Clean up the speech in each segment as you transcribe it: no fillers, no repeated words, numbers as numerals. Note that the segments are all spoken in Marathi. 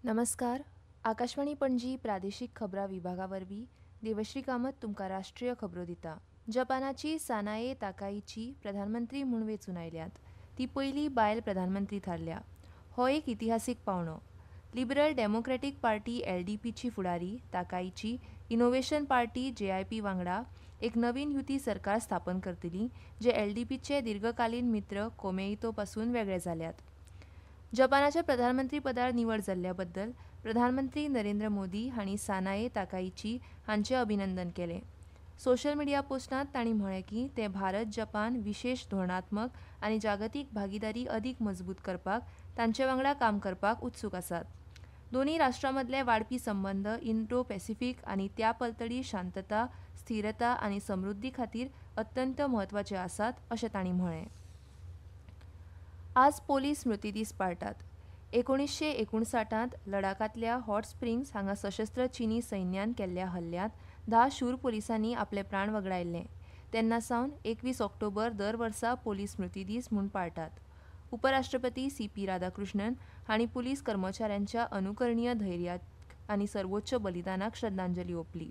नमस्कार. आकाशवाणी पणजी प्रादेशीक खबरां विभागावरवीं देवश्री कामत तुमकां राष्ट्रीय खबरो दिता. जपानाची सानाए ताकाईची प्रधानमंत्री म्हूण वेंचून आयल्यात. ती पयली बायल प्रधानमंत्री थारल्या. हो एक इतिहासीक पावंडो. लिबरल डेमोक्रेटीक पार्टी एलडीपीची फुडारी ताकाईची इनोव्हेशन पार्टी जेआयपी वांगडा एक नवीन युती सरकार स्थापन करतली, जे एलडीपीचे दीर्घकालीन मित्र कोमेइतो पासून वेगळे जाल्यात. जपानाच्या प्रधानमंत्री पदार निवड जाल्ल्या बद्दल प्रधानमंत्री नरेंद्र मोदी हांणी सानाए ताकाईची हांचे अभिनंदन केलें. सोशल मिडिया पोस्टांत तांणी म्हळें की ते भारत जपान विशेष धोरणात्मक आनी जागतीक भागीदारी अदीक मजबूत करपाक तांचे वांगडा काम करपाक उत्सूक आसात. दोनूय राष्ट्रां मदले वाडपी संबंद इंडो पॅसिफीक आनी त्या पलतडी शांतता, स्थिरता आनी समृद्धी खातीर अत्यंत म्हत्वाचे आसात अशें तांणी म्हळें. आज पोलीस स्मृती दीस पाळटात. 1959 लडाखांतल्या हॉट स्प्रिंग्स हांगा सशस्त्र चीनी सैन्यान केल्ल्या हल्ल्यांत 10 शूर पुलिसांनी आपले प्राण वगडायल्ले. तेन्ना सावन 21 ऑक्टोबर दर वर्सा पोलीस स्मृती दीस म्हूण पाळटात. उपराष्ट्रपती सीपी राधाकृष्णन हांणी पुलीस कर्मचाऱ्यांच्या अनुकरणीय धैर्याक आनी सर्वोच्च बलिदानाक श्रद्धांजली ओंपली.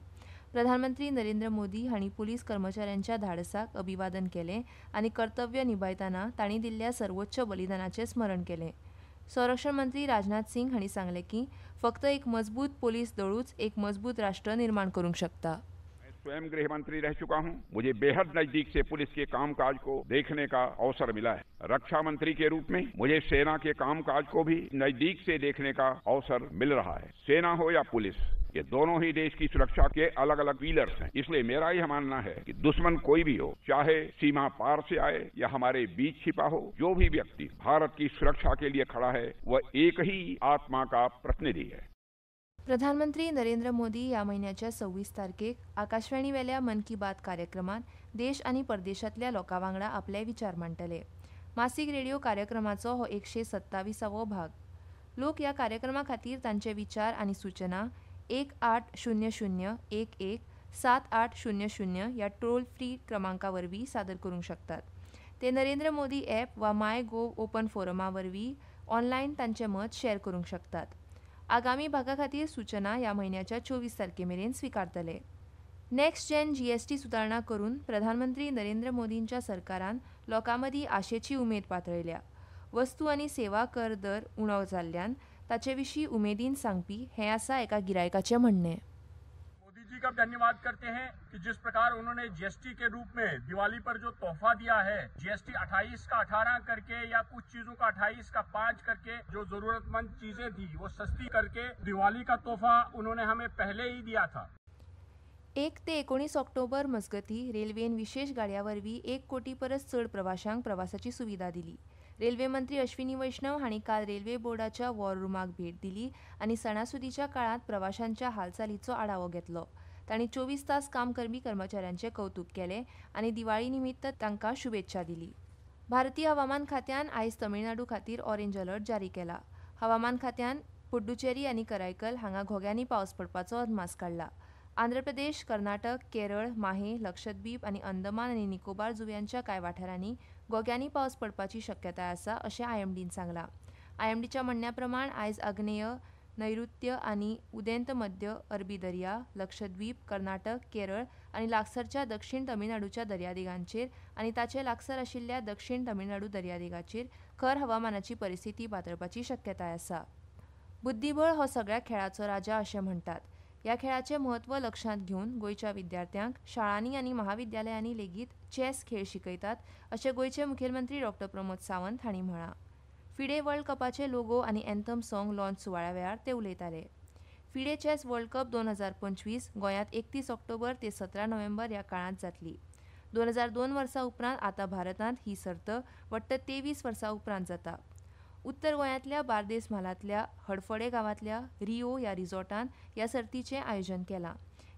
प्रधानमंत्री नरेंद्र मोदी हांणी पुलीस कर्मचाऱ्यांच्या धाडसाक अभिवादन केलें आनी कर्तव्य निभयतना तांणी दिल्ल्या सर्वोच्च बलिदानाचें स्मरण केलें. संरक्षण मंत्री राजनाथ सिंग हांणी सांगलें की फक्त एक मजबूत पोलीस दळूच एक मजबूत राष्ट्र निर्माण करूंक शकता. स्वयं गृह मंत्री रह चुका हूं। मुझे बेहद नजदीक से पुलिस के कामकाज को देखने का अवसर मिला है। रक्षा मंत्री के रूप में मुझे सेना के कामकाज को भी नजदीक से देखने का अवसर मिल रहा है। सेना हो या पुलिस, ये दोनों ही देश की सुरक्षा के अलग अलग पिलर्स हैं। इसलिए मेरा यह मानना है कि दुश्मन कोई भी हो, चाहे सीमा पार से आए या हमारे बीच छिपा हो, जो भी व्यक्ति भारत की सुरक्षा के लिए खड़ा है वह एक ही आत्मा का प्रतिनिधि है. प्रधानमंत्री नरेंद्र मोदी ह्या म्हयन्याच्या 26 तारखेक आकाशवाणी वेल्या मन की बात कार्यक्रमात देश आनी परदेशांतल्या लोकां वांगडा आपले विचार मांडटले. मासीक रेडिओ कार्यक्रमाचो हो 127वो भाग. लोक ह्या कार्यक्रमा खातीर तांचे विचार आनी सूचना 1800117800 ह्या टोल फ्री क्रमांका वरवीं सादर करूंक शकतात. ते नरेंद्र मोदी ॲप वा माय गोव ओपन फोरमा वरवीं ऑनलायन तांचें मत शेअर करूंक शकतात. आगामी भागा खातीर सूचना ह्या म्हयन्याच्या 24 तारखेमेरेन स्विकारतले. नेक्स्ट जेन जीएसटी सुदारणा करून प्रधानमंत्री नरेंद्र मोदींच्या सरकारान लोकां मदीं आशेची उमेद पातळयल्या. वस्तू आनी सेवा कर दर उणो जाल्ल्यान ताचे विशीं उमेदीन सांगपी हें आसा एका गिरायकाचें म्हणणें. मोदी जी का धन्यवाद करते हैं कि जिस प्रकार उन्होंने जीएसटी के रूप में दिवाली पर जो तोहफा दिया है, जीएसटी 28 का 18 करके या कुछ चीजों का 28 का 5 करके जो जरूरतमंद चीजें थी वो सस्ती करके दिवाली का तोहफा उन्होंने हमें पहले ही दिया था. 1 ते 19 ऑक्टोबर मजगती रेल्वेन विशेष गाडया वरवीं 1 कोटी परस चड प्रवाशांक प्रवासाची सुविधा दिली. रेल्वे मंत्री अश्विनी वैष्णव हांणी काल रेल्वे बोर्डाच्या वॉर रूमाक भेट दिली आनी सणासुदीच्या काळांत प्रवाशांच्या हालचालीचो आढावो घेतलो. तांणी 24 तास काम करपी कर्मचाऱ्यांचें कौतुक केलें आनी दिवाळी निमित्त तांकां शुभेच्छा दिली. भारतीय हवामान खात्यान आयज तमिळनाडू खातीर ऑरेंज अलर्ट जारी केला. हवामान खात्यान पुड्डुचेरी आनी करायकल हांगा घोग्यांनी पावस पडपाचो अदमास काडला. आंध्र प्रदेश, कर्नाटक, केरळ, माहे, लक्षद्वीप आनी अंदमान आनी निकोबार जुंव्यांच्या कांय वाठारांनी घोग्यांनी पावस पडपाची शक्यताय आसा अशें आयएमडीन सांगलां. आयएमडीच्या म्हणण्या प्रमाण आयज आग्नेय, नैऋत्य आनी उदेंत मध्य अरबी दर्या, लक्षद्वीप, कर्नाटक, केरळ आनी लागसारच्या दक्षिण तमिळनाडूच्या दर्यादेगांचेर आनी ताचे लागसार आशिल्ल्या दक्षिण तमिळनाडू दर्यादेगाचेर खर हवामानाची परिस्थिती पातळपाची शक्यताय आसा. बुद्धीबळ हो सगळ्या खेळाचो राजा अशें म्हणटात. ह्या खेळाचें म्हत्व लक्षांत घेवन गोंयच्या विद्यार्थ्यांक शाळांनी आनी महाविद्यालयांनी लेगीत चॅस खेळ शिकयतात अशें गोंयचे मुखेलमंत्री डॉ. प्रमोद सावंत हांणी म्हळां. फिडे वर्ल्ड कपाचे लोगो आनी एंथम सॉंग लॉन्च सुवाळ्या वेळार ते उलयताले. फिडे चॅस वर्ल्ड कप 2025 गोंयांत 31 ऑक्टोबर ते 17 नोव्हेंबर ह्या काळांत जातली. 2002 वर्सा उपरांत आतां भारतांत ही सर्त वट्ट 23 वर्सां उपरांत जाता. उत्तर गोंयांतल्या बार्देस म्हालांतल्या हडफडे गांवांतल्या रिओ ह्या रिसॉर्टान ह्या सर्तीचें आयोजन केलां.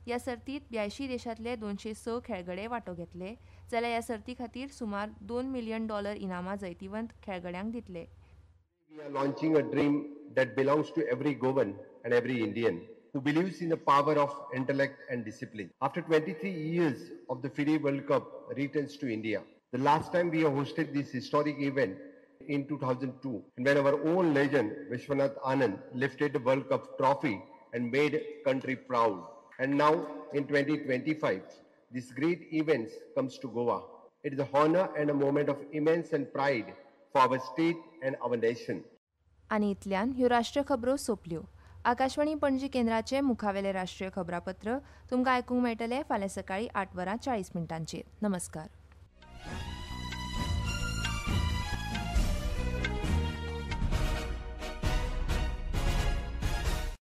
ह्या सर्तींत 82 देशांतले 206 खेळगडे वांटो घेतले, जाल्यार ह्या सर्ती खातीर सुमार $2 मिलियन इनामां जैतिवंत खेळगड्यांक दितले. We are launching a dream that belongs to every Goan and every Indian who believes in the power of intellect and discipline. After 23 years of the FIDE World Cup returns to India, the last time we hosted this historic event in 2002, and when our own legend Vishwanath Anand lifted the World Cup trophy and made country proud. And now in 2025, this great event comes to Goa. It is an honor and a moment of immense and pride for our state and our nation. आनी इतल्यान ह्यो राष्ट्रीय खबरो सोंपल्यो. आकाशवाणी पणजी केंद्राचे मुखावेले राष्ट्रीय खबरापत्र तुमकां आयकूंक मेळटले फाल्यां सकाळीं 8:40 नमस्कार.